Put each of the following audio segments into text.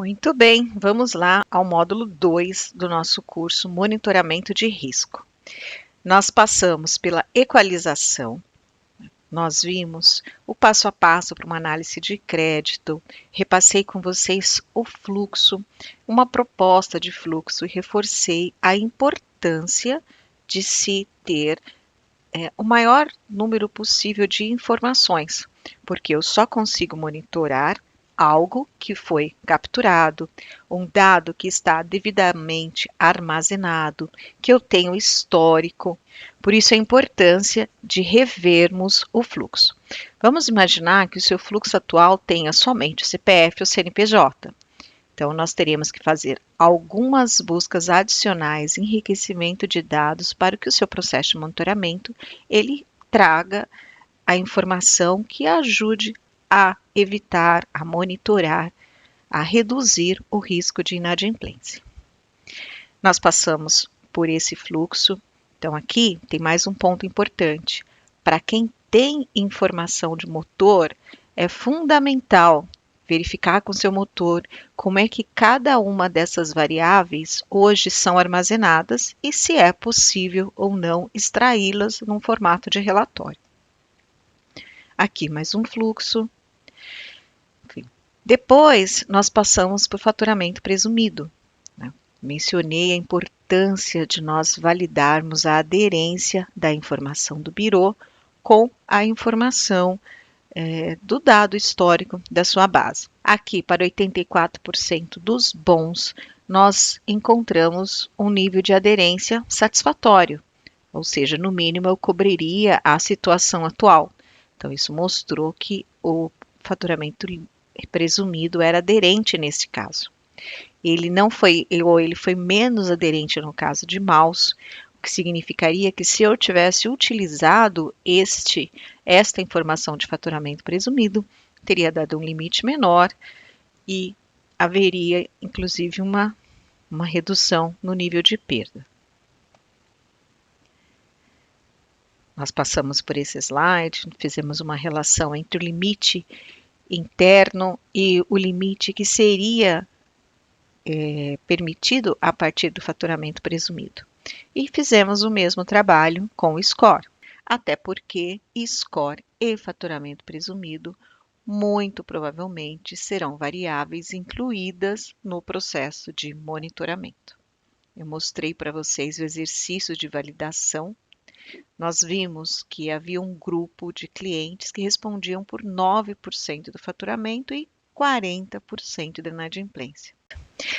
Muito bem, vamos lá ao módulo 2 do nosso curso Monitoramento de Risco. Nós passamos pela equalização, nós vimos o passo a passo para uma análise de crédito, repassei com vocês o fluxo, uma proposta de fluxo e reforcei a importância de se ter o maior número possível de informações, porque eu só consigo monitorar algo que foi capturado, um dado que está devidamente armazenado, que eu tenho histórico. Por isso a importância de revermos o fluxo. Vamos imaginar que o seu fluxo atual tenha somente o CPF ou CNPJ. Então, nós teríamos que fazer algumas buscas adicionais, enriquecimento de dados para que o seu processo de monitoramento ele traga a informação que ajude a evitar, a monitorar, a reduzir o risco de inadimplência. Nós passamos por esse fluxo. Então, aqui tem mais um ponto importante. Para quem tem informação de motor, é fundamental verificar com seu motor como é que cada uma dessas variáveis hoje são armazenadas e se é possível ou não extraí-las num formato de relatório. Aqui mais um fluxo. Enfim. Depois, nós passamos por faturamento presumido. Mencionei a importância de nós validarmos a aderência da informação do birô com a informação do dado histórico da sua base. Aqui, para 84% dos bons, nós encontramos um nível de aderência satisfatório, ou seja, no mínimo eu cobriria a situação atual. Então, isso mostrou que o faturamento presumido era aderente nesse caso. Ele não foi, ou ele foi menos aderente no caso de maus, o que significaria que se eu tivesse utilizado esta informação de faturamento presumido, teria dado um limite menor e haveria, inclusive, uma redução no nível de perda. Nós passamos por esse slide, fizemos uma relação entre o limite interno e o limite que seria permitido a partir do faturamento presumido. E fizemos o mesmo trabalho com o score, até porque score e faturamento presumido muito provavelmente serão variáveis incluídas no processo de monitoramento. Eu mostrei para vocês o exercício de validação. Nós vimos que havia um grupo de clientes que respondiam por 9% do faturamento e 40% da inadimplência.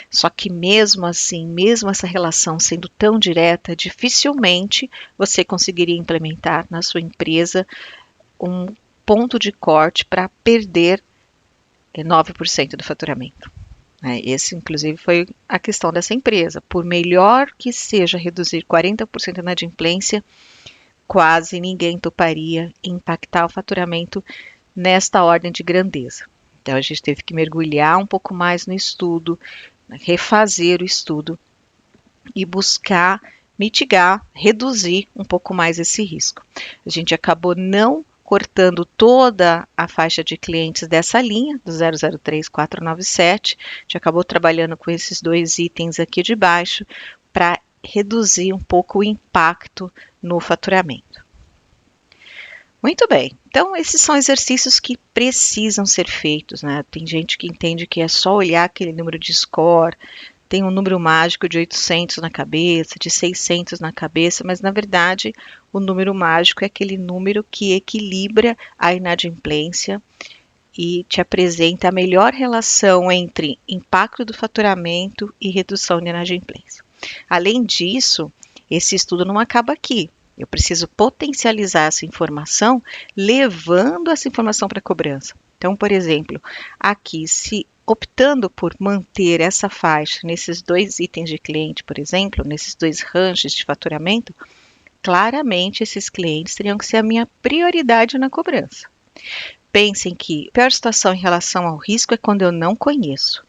Só que mesmo assim, mesmo essa relação sendo tão direta, dificilmente você conseguiria implementar na sua empresa um ponto de corte para perder 9% do faturamento. Esse, inclusive, foi a questão dessa empresa. Por melhor que seja reduzir 40% da inadimplência, quase ninguém toparia impactar o faturamento nesta ordem de grandeza. Então, a gente teve que mergulhar um pouco mais no estudo, refazer o estudo e buscar mitigar, reduzir um pouco mais esse risco. A gente acabou não cortando toda a faixa de clientes dessa linha, do 003497, a gente acabou trabalhando com esses dois itens aqui de baixo para reduzir um pouco o impacto no faturamento. Muito bem, então esses são exercícios que precisam ser feitos, né? Tem gente que entende que é só olhar aquele número de score, tem um número mágico de 800 na cabeça, de 600 na cabeça, mas na verdade o número mágico é aquele número que equilibra a inadimplência e te apresenta a melhor relação entre impacto do faturamento e redução de inadimplência. Além disso, esse estudo não acaba aqui. Eu preciso potencializar essa informação, levando essa informação para a cobrança. Então, por exemplo, aqui, se optando por manter essa faixa nesses dois itens de cliente, por exemplo, nesses dois ranges de faturamento, claramente esses clientes teriam que ser a minha prioridade na cobrança. Pensem que a pior situação em relação ao risco é quando eu não conheço.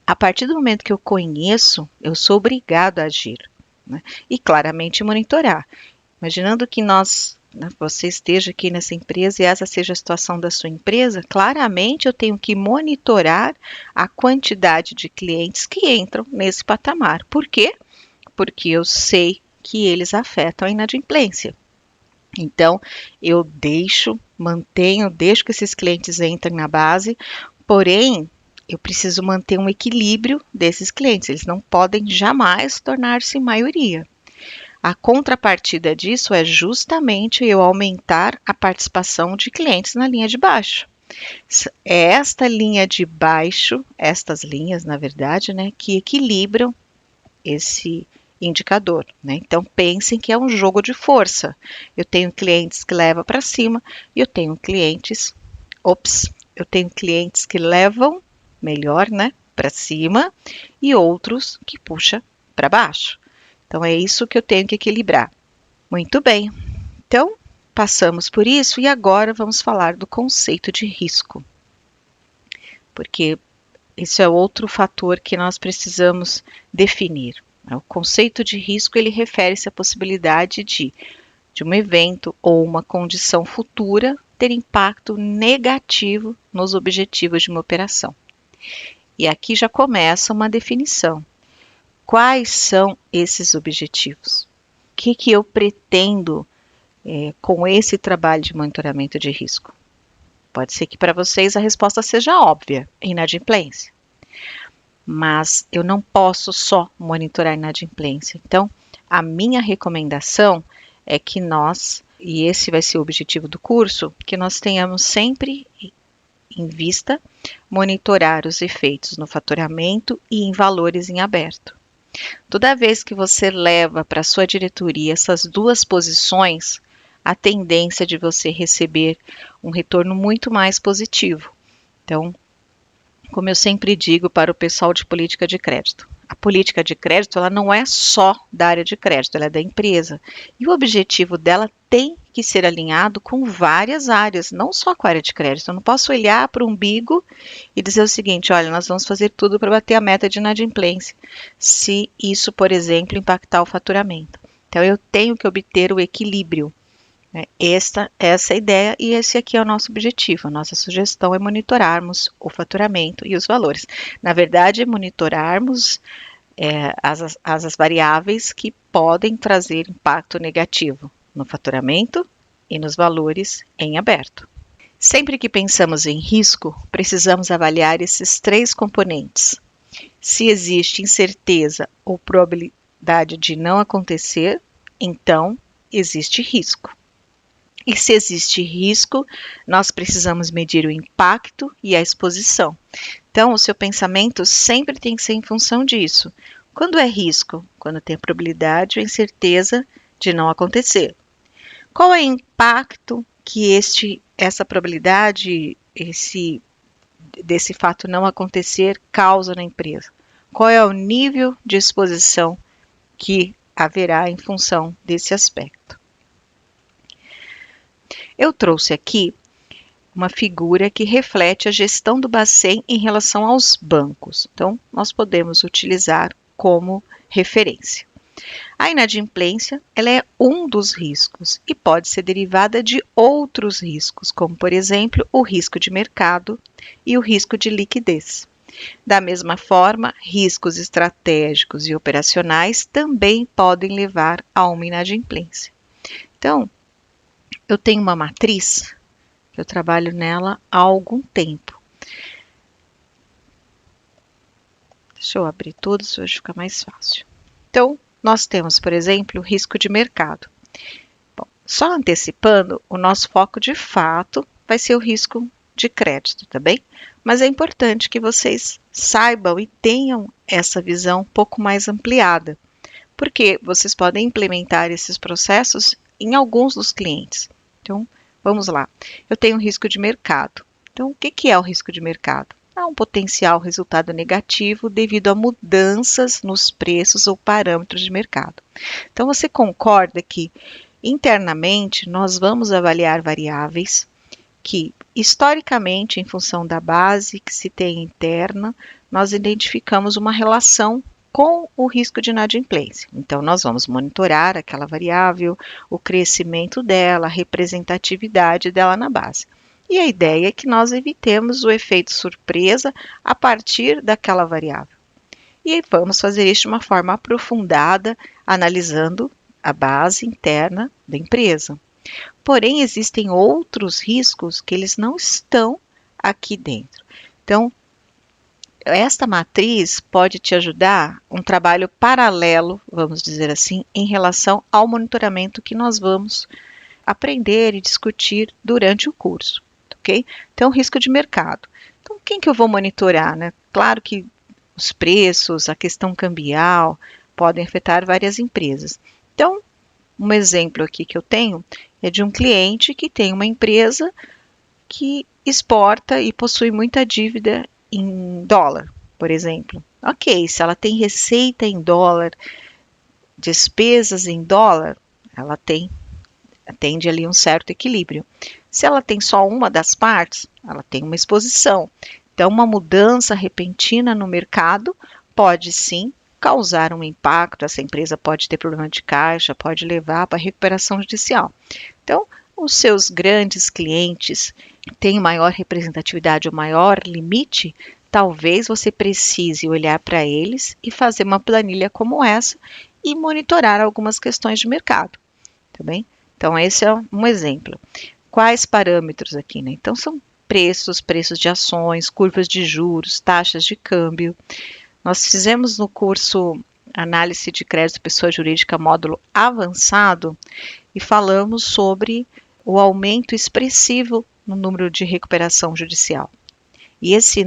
A partir do momento que eu conheço, eu sou obrigado a agir, né? E claramente monitorar. Imaginando que nós né, você esteja aqui nessa empresa e essa seja a situação da sua empresa, claramente eu tenho que monitorar a quantidade de clientes que entram nesse patamar. Por quê? Porque eu sei que eles afetam a inadimplência. Então, eu deixo que esses clientes entrem na base, porém, eu preciso manter um equilíbrio desses clientes, eles não podem jamais tornar-se maioria. A contrapartida disso é justamente eu aumentar a participação de clientes na linha de baixo. É esta linha de baixo, estas linhas, na verdade, né, que equilibram esse indicador, né? Então pensem que é um jogo de força. Eu tenho clientes que levam para cima e eu tenho clientes que levam melhor, né, para cima e outros que puxa para baixo. Então é isso que eu tenho que equilibrar. Muito bem. Então, passamos por isso e agora vamos falar do conceito de risco. Porque esse é outro fator que nós precisamos definir. O conceito de risco, ele refere-se à possibilidade de um evento ou uma condição futura ter impacto negativo nos objetivos de uma operação. E aqui já começa uma definição. Quais são esses objetivos? O que eu pretendo com esse trabalho de monitoramento de risco? Pode ser que para vocês a resposta seja óbvia, inadimplência. Mas eu não posso só monitorar a inadimplência. Então, a minha recomendação é que nós, e esse vai ser o objetivo do curso, que nós tenhamos sempre em vista monitorar os efeitos no faturamento e em valores em aberto. Toda vez que você leva para a sua diretoria essas duas posições, a tendência de você receber um retorno muito mais positivo. Então, como eu sempre digo para o pessoal de política de crédito, a política de crédito ela não é só da área de crédito, ela é da empresa. E o objetivo dela tem que ser alinhado com várias áreas, não só com a área de crédito. Eu não posso olhar para o umbigo e dizer o seguinte, olha, nós vamos fazer tudo para bater a meta de inadimplência, se isso, por exemplo, impactar o faturamento. Então, eu tenho que obter o equilíbrio. Essa é a ideia e esse aqui é o nosso objetivo. A nossa sugestão é monitorarmos o faturamento e os valores. Na verdade, é monitorarmos as variáveis que podem trazer impacto negativo no faturamento e nos valores em aberto. Sempre que pensamos em risco, precisamos avaliar esses três componentes. Se existe incerteza ou probabilidade de não acontecer, então existe risco. E se existe risco, nós precisamos medir o impacto e a exposição. Então, o seu pensamento sempre tem que ser em função disso. Quando é risco? Quando tem a probabilidade ou incerteza de não acontecer. Qual é o impacto que essa probabilidade, desse fato não acontecer, causa na empresa? Qual é o nível de exposição que haverá em função desse aspecto? Eu trouxe aqui uma figura que reflete a gestão do Bacen em relação aos bancos. Então, nós podemos utilizar como referência. A inadimplência, ela é um dos riscos e pode ser derivada de outros riscos, como, por exemplo, o risco de mercado e o risco de liquidez. Da mesma forma, riscos estratégicos e operacionais também podem levar a uma inadimplência. Então, eu tenho uma matriz, eu trabalho nela há algum tempo. Deixa eu abrir todos, hoje fica mais fácil. Então, nós temos, por exemplo, o risco de mercado. Bom, só antecipando, o nosso foco de fato vai ser o risco de crédito, tá bem? Mas é importante que vocês saibam e tenham essa visão um pouco mais ampliada, porque vocês podem implementar esses processos em alguns dos clientes. Então, vamos lá. Eu tenho um risco de mercado. Então, o que é o risco de mercado? É um potencial resultado negativo devido a mudanças nos preços ou parâmetros de mercado. Então, você concorda que, internamente, nós vamos avaliar variáveis que, historicamente, em função da base que se tem interna, nós identificamos uma relação com o risco de inadimplência. Então, nós vamos monitorar aquela variável, o crescimento dela, a representatividade dela na base. E a ideia é que nós evitemos o efeito surpresa a partir daquela variável. E vamos fazer isso de uma forma aprofundada, analisando a base interna da empresa. Porém, existem outros riscos que eles não estão aqui dentro. Então, esta matriz pode te ajudar um trabalho paralelo, vamos dizer assim, em relação ao monitoramento que nós vamos aprender e discutir durante o curso, ok? Então, risco de mercado. Então, quem que eu vou monitorar, né? Claro que os preços, a questão cambial, podem afetar várias empresas. Então, um exemplo aqui que eu tenho é de um cliente que tem uma empresa que exporta e possui muita dívida em dólar, por exemplo. Ok, se ela tem receita em dólar, despesas em dólar, ela atende ali um certo equilíbrio. Se ela tem só uma das partes, ela tem uma exposição. Então, uma mudança repentina no mercado pode sim causar um impacto. Essa empresa pode ter problema de caixa, pode levar para a recuperação judicial. Então, os seus grandes clientes têm maior representatividade, o maior limite, talvez você precise olhar para eles e fazer uma planilha como essa e monitorar algumas questões de mercado, tá bem? Então, esse é um exemplo. Quais parâmetros aqui, né? Então, são preços de ações, curvas de juros, taxas de câmbio. Nós fizemos no curso Análise de Crédito Pessoa Jurídica, módulo avançado, e falamos sobre o aumento expressivo no número de recuperação judicial. E esse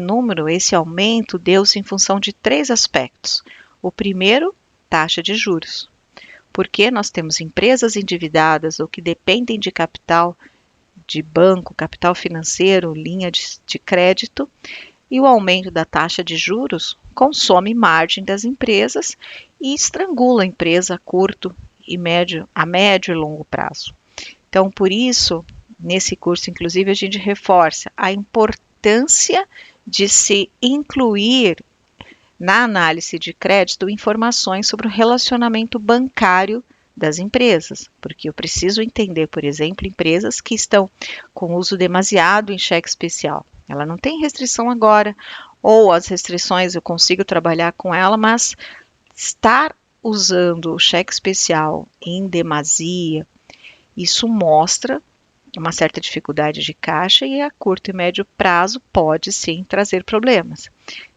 aumento deu-se em função de 3 aspectos. O primeiro, taxa de juros. Porque nós temos empresas endividadas ou que dependem de capital de banco, capital financeiro, linha de crédito, e o aumento da taxa de juros consome margem das empresas e estrangula a empresa a curto e médio e longo prazo. Então, por isso, nesse curso, inclusive, a gente reforça a importância de se incluir na análise de crédito informações sobre o relacionamento bancário das empresas, porque eu preciso entender, por exemplo, empresas que estão com uso demasiado em cheque especial. Ela não tem restrição agora, ou as restrições eu consigo trabalhar com ela, mas estar usando o cheque especial em demasia, isso mostra uma certa dificuldade de caixa e a curto e médio prazo pode sim trazer problemas.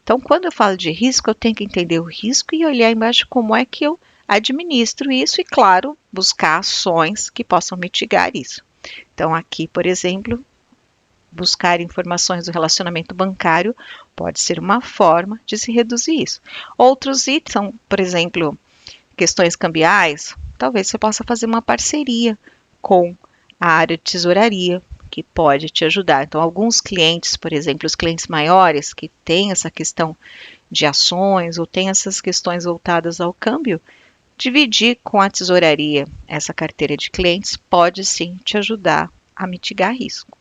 Então, quando eu falo de risco, eu tenho que entender o risco e olhar embaixo como é que eu administro isso e, claro, buscar ações que possam mitigar isso. Então, aqui, por exemplo, buscar informações do relacionamento bancário pode ser uma forma de se reduzir isso. Outros itens são, por exemplo, questões cambiais. Talvez você possa fazer uma parceria com a área de tesouraria, que pode te ajudar. Então, alguns clientes, por exemplo, os clientes maiores que têm essa questão de ações ou têm essas questões voltadas ao câmbio, dividir com a tesouraria essa carteira de clientes pode sim te ajudar a mitigar risco.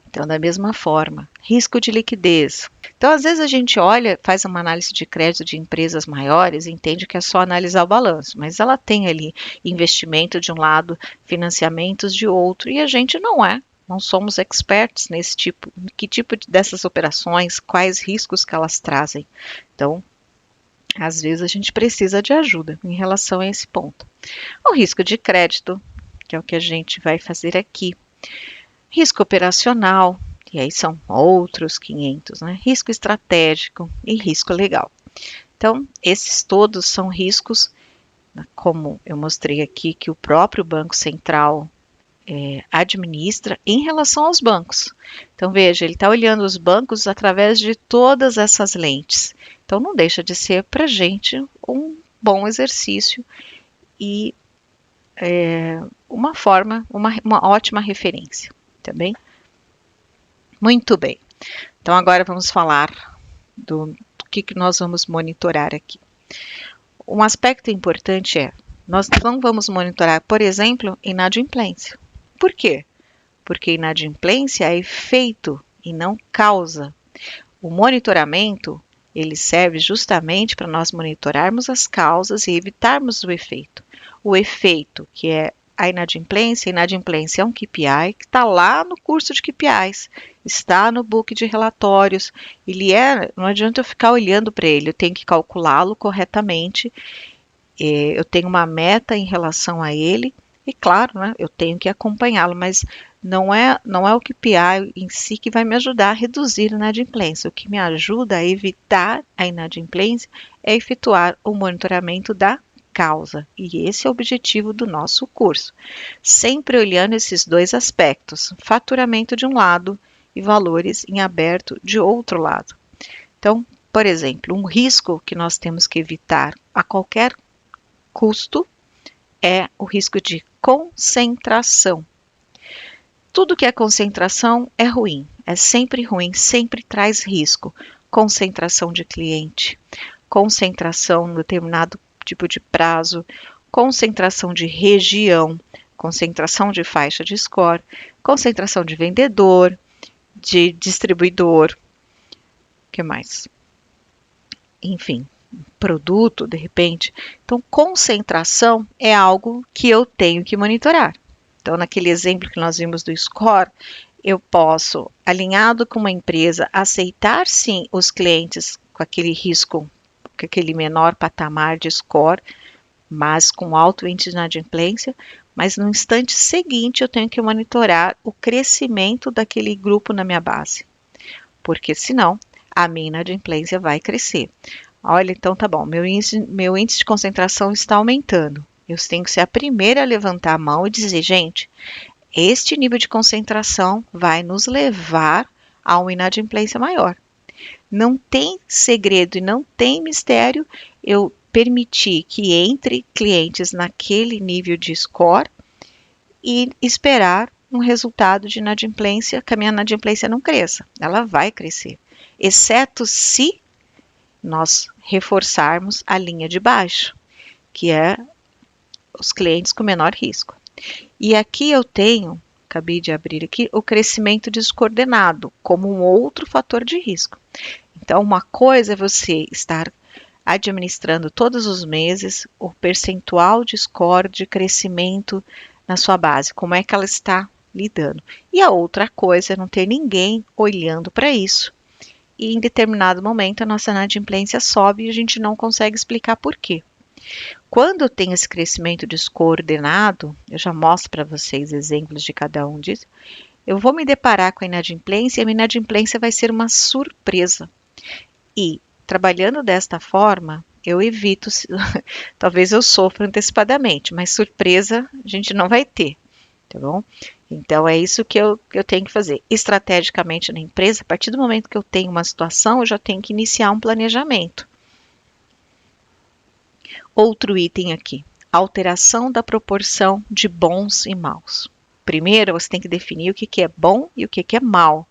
Então, da mesma forma, risco de liquidez. Então, às vezes a gente olha, faz uma análise de crédito de empresas maiores e entende que é só analisar o balanço, mas ela tem ali investimento de um lado, financiamentos de outro, e a gente não somos experts nesse tipo, que tipo dessas operações, quais riscos que elas trazem. Então, às vezes a gente precisa de ajuda em relação a esse ponto. O risco de crédito, que é o que a gente vai fazer aqui. Risco operacional, e aí são outros 500, né? Risco estratégico e risco legal. Então, esses todos são riscos, como eu mostrei aqui, que o próprio Banco Central administra em relação aos bancos. Então, veja, ele está olhando os bancos através de todas essas lentes. Então, não deixa de ser para a gente um bom exercício e uma ótima referência. Tá bem? Muito bem. Então, agora vamos falar do que nós vamos monitorar aqui. Um aspecto importante nós não vamos monitorar, por exemplo, inadimplência. Por quê? Porque inadimplência é efeito e não causa. O monitoramento Ele serve justamente para nós monitorarmos as causas e evitarmos o efeito. O efeito, que é a inadimplência é um KPI que está lá no curso de KPIs, está no book de relatórios. Não adianta eu ficar olhando para ele, eu tenho que calculá-lo corretamente. Eu tenho uma meta em relação a ele, e claro, né, eu tenho que acompanhá-lo, mas não é o KPI em si que vai me ajudar a reduzir a inadimplência. O que me ajuda a evitar a inadimplência é efetuar o monitoramento da causa. E esse é o objetivo do nosso curso. Sempre olhando esses dois aspectos, faturamento de um lado e valores em aberto de outro lado. Então, por exemplo, um risco que nós temos que evitar a qualquer custo é o risco de concentração. Tudo que é concentração é ruim, é sempre ruim, sempre traz risco. Concentração de cliente, concentração em determinado tipo de prazo, concentração de região, concentração de faixa de score, concentração de vendedor, de distribuidor, o que mais? Enfim, produto, de repente. Então, concentração é algo que eu tenho que monitorar. Então, naquele exemplo que nós vimos do score, eu posso, alinhado com uma empresa, aceitar sim os clientes com aquele risco, com aquele menor patamar de score, mas com alto índice de inadimplência, mas no instante seguinte eu tenho que monitorar o crescimento daquele grupo na minha base, porque senão a minha inadimplência vai crescer. Olha, então tá bom, meu índice de concentração está aumentando. Eu tenho que ser a primeira a levantar a mão e dizer, gente, este nível de concentração vai nos levar a uma inadimplência maior. Não tem segredo e não tem mistério eu permitir que entre clientes naquele nível de score e esperar um resultado de inadimplência, que a minha inadimplência não cresça. Ela vai crescer, exceto se nós reforçarmos a linha de baixo, que é os clientes com menor risco. E aqui eu tenho, acabei de abrir aqui, o crescimento descoordenado como um outro fator de risco. Então, uma coisa é você estar administrando todos os meses o percentual de score de crescimento na sua base, como é que ela está lidando. E a outra coisa é não ter ninguém olhando para isso. E em determinado momento a nossa inadimplência sobe e a gente não consegue explicar por quê. Quando eu tenho esse crescimento descoordenado, eu já mostro para vocês exemplos de cada um disso, eu vou me deparar com a inadimplência e a minha inadimplência vai ser uma surpresa. E trabalhando desta forma, eu evito, talvez eu sofra antecipadamente, mas surpresa a gente não vai ter, tá bom? Então, é isso que eu tenho que fazer. Estrategicamente na empresa, a partir do momento que eu tenho uma situação, eu já tenho que iniciar um planejamento. Outro item aqui, alteração da proporção de bons e maus. Primeiro, você tem que definir o que é bom e o que é mal.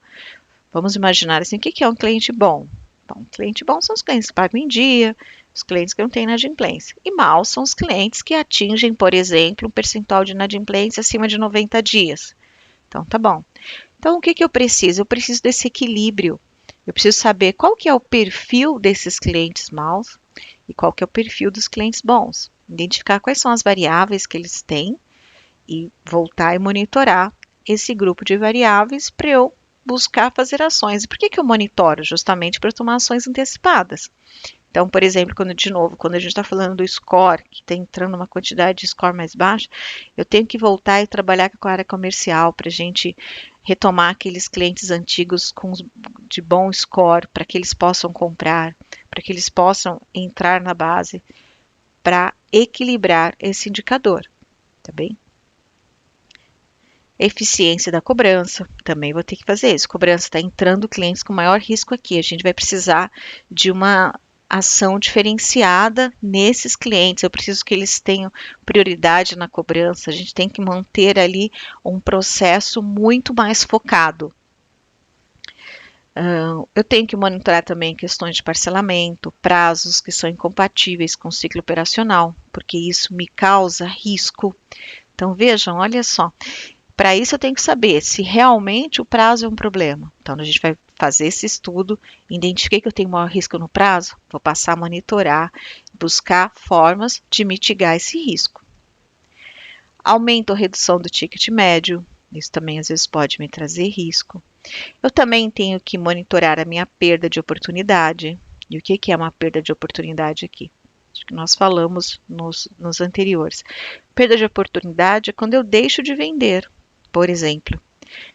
Vamos imaginar assim, o que é um cliente bom? Bom, cliente bom são os clientes que pagam em dia, os clientes que não têm inadimplência. E maus são os clientes que atingem, por exemplo, um percentual de inadimplência acima de 90 dias. Então, tá bom. Então, o que eu preciso? Eu preciso desse equilíbrio. Eu preciso saber qual que é o perfil desses clientes maus e qual que é o perfil dos clientes bons. Identificar quais são as variáveis que eles têm e voltar e monitorar esse grupo de variáveis para eu buscar fazer ações. E por que eu monitoro? Justamente para tomar ações antecipadas. Então, por exemplo, quando a gente está falando do score, que está entrando uma quantidade de score mais baixa, eu tenho que voltar e trabalhar com a área comercial para a gente retomar aqueles clientes antigos de bom score, para que eles possam comprar, para que eles possam entrar na base, para equilibrar esse indicador, tá bem? Eficiência da cobrança, também vou ter que fazer isso. Cobrança está entrando clientes com maior risco aqui, a gente vai precisar de uma ação diferenciada nesses clientes. Eu preciso que eles tenham prioridade na cobrança. A gente tem que manter ali um processo muito mais focado. Eu tenho que monitorar também questões de parcelamento, prazos que são incompatíveis com o ciclo operacional, porque isso me causa risco. Então, vejam, olha só. Para isso eu tenho que saber se realmente o prazo é um problema. Então, a gente vai fazer esse estudo, identifiquei que eu tenho maior risco no prazo, vou passar a monitorar, buscar formas de mitigar esse risco. Aumento ou redução do ticket médio, isso também às vezes pode me trazer risco. Eu também tenho que monitorar a minha perda de oportunidade. E o que é uma perda de oportunidade aqui? Acho que nós falamos nos anteriores. Perda de oportunidade é quando eu deixo de vender, por exemplo,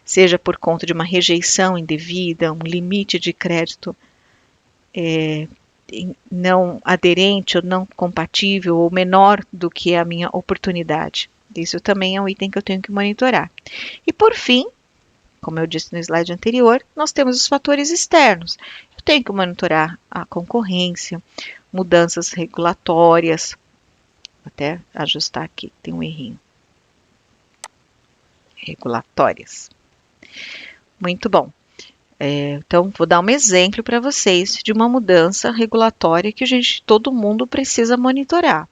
seja por conta de uma rejeição indevida, um limite de crédito não aderente ou não compatível ou menor do que a minha oportunidade. Isso também é um item que eu tenho que monitorar. E por fim, como eu disse no slide anterior, nós temos os fatores externos. Eu tenho que monitorar a concorrência, mudanças regulatórias. Vou até ajustar aqui, tem um errinho. Regulatórias. Muito bom. Então, vou dar um exemplo para vocês de uma mudança regulatória que todo mundo precisa monitorar.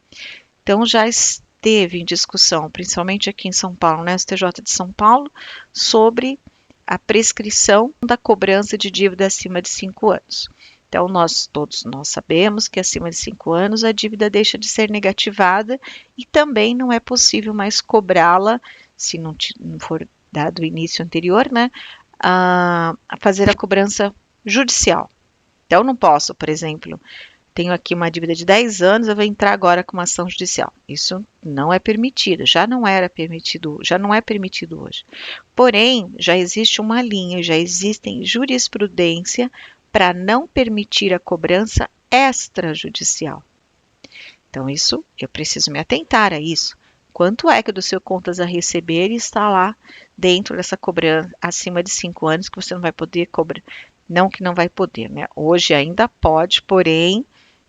Então, já esteve em discussão, principalmente aqui em São Paulo, no STJ de São Paulo, sobre a prescrição da cobrança de dívida acima de 5 anos. Então, todos nós sabemos que acima de 5 anos a dívida deixa de ser negativada e também não é possível mais cobrá-la, se não for dado o início anterior, né, a fazer a cobrança judicial. Então, não posso, por exemplo, tenho aqui uma dívida de 10 anos, eu vou entrar agora com uma ação judicial. Isso não é permitido, já não é permitido hoje. Porém, já existe uma linha, já existem jurisprudência para não permitir a cobrança extrajudicial. Então, isso, eu preciso me atentar a isso. Quanto é que do seu contas a receber está lá dentro dessa cobrança acima de 5 anos que você não vai poder cobrar? Não que não vai poder, né? Hoje ainda pode, porém,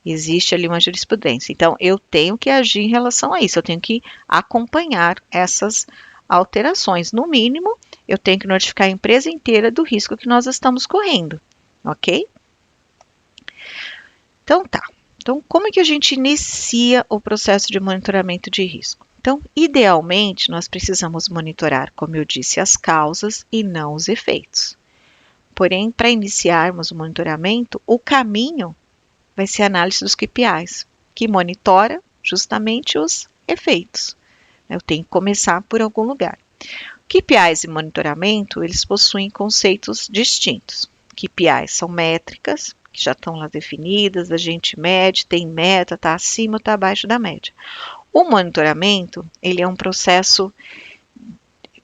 existe ali uma jurisprudência. Então, eu tenho que agir em relação a isso. Eu tenho que acompanhar essas alterações. No mínimo, eu tenho que notificar a empresa inteira do risco que nós estamos correndo. Ok? Então, tá. Então, como é que a gente inicia o processo de monitoramento de risco? Então, idealmente, nós precisamos monitorar, como eu disse, as causas e não os efeitos. Porém, para iniciarmos o monitoramento, o caminho vai ser a análise dos KPIs, que monitora justamente os efeitos. Eu tenho que começar por algum lugar. KPIs e monitoramento, eles possuem conceitos distintos. KPIs são métricas, que já estão lá definidas, a gente mede, tem meta, está acima ou está abaixo da média. O monitoramento, ele é um processo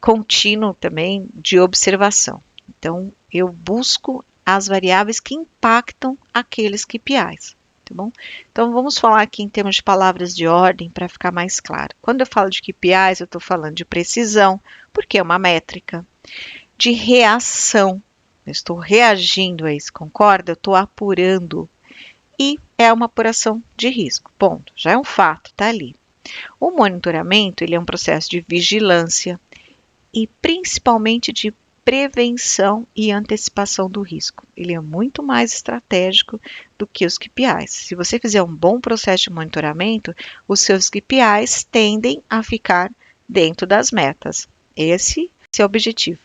contínuo também de observação. Então, eu busco as variáveis que impactam aqueles KPIs, tá bom? Então, vamos falar aqui em termos de palavras de ordem para ficar mais claro. Quando eu falo de KPIs, eu estou falando de precisão, porque é uma métrica, de reação, eu estou reagindo a isso, concorda? Eu estou apurando e é uma apuração de risco, ponto. Já é um fato, está ali. O monitoramento, ele é um processo de vigilância e principalmente de prevenção e antecipação do risco. Ele é muito mais estratégico do que os KPIs. Se você fizer um bom processo de monitoramento, os seus KPIs tendem a ficar dentro das metas. Esse é o objetivo.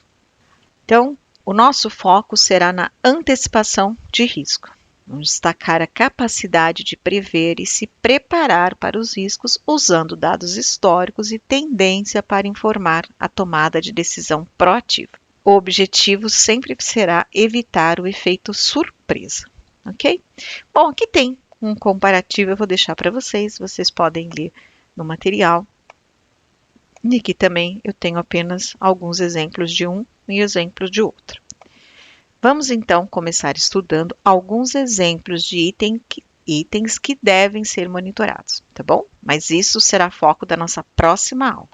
Então, o nosso foco será na antecipação de risco. Vamos destacar a capacidade de prever e se preparar para os riscos usando dados históricos e tendência para informar a tomada de decisão proativa. O objetivo sempre será evitar o efeito surpresa, ok? Bom, aqui tem um comparativo, eu vou deixar para vocês podem ler no material. E aqui também eu tenho apenas alguns exemplos de um e exemplos de outro. Vamos então começar estudando alguns exemplos de itens que devem ser monitorados, tá bom? Mas isso será foco da nossa próxima aula.